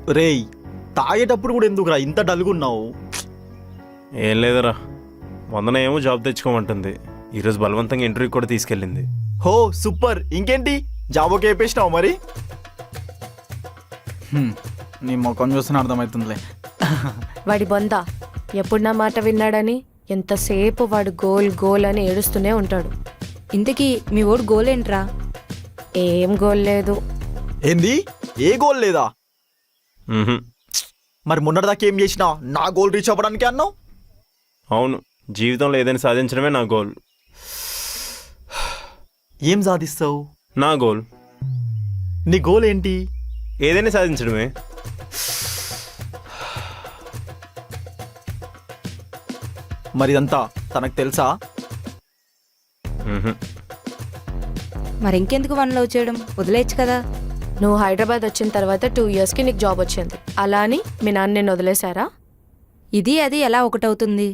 రేయ్, తాగేటప్పుడు కూడా ఎందుకురా ఇంత డల్గున్నావు? ఏం లేదురా, వందన ఏమో జాబ్ తెచ్చుకోమంటుంది. ఈరోజు బలవంతంగా ఇంటర్వ్యూ కూడా తీసుకెళ్ళింది. హో సూపర్, ఇంకేంటి జాబ్ ఓకే అయిపోయినావు మరి? నీ ముఖం చూసిన అర్థమవుతుందిలే. వాడి బొంద ఎప్పుడు నా మాట విన్నాడని ఎంతసేపు వాడు గోల్ గోల్ అని ఏడుస్తూనే ఉంటాడు. ఇంతకీ మీ ఓడు గోల్ ఏంట్రా? ఏం గోల్ లేదు. ఏంది? ఏ గోల్ లేదా? మ్హూ. మరి మొన్నటిదాకా ఏం చేసినా నా గోల్ రీచ్ అవ్వడానికి అన్నావు? అవును, జీవితంలో ఏదైనా సాధించడమే నా గోల్. ఏం సాధిస్తావు? నా గోల్ నీ గోల్ ఏంటి? ఏదైనా సాధించడమే. మరి ఇదంతా తనకు తెలుసా? మ్హూ. మరి ఇంకెందుకు వన్ లవ్ చేయడం, వదిలేయచ్చు కదా. నువ్వు హైదరాబాద్ వచ్చిన తర్వాత 2 yearsకి నీకు జాబ్ వచ్చింది. అలా అని మీ నాన్న నిన్ను వదిలేశారా? ఇది అది ఎలా ఒకటవుతుంది?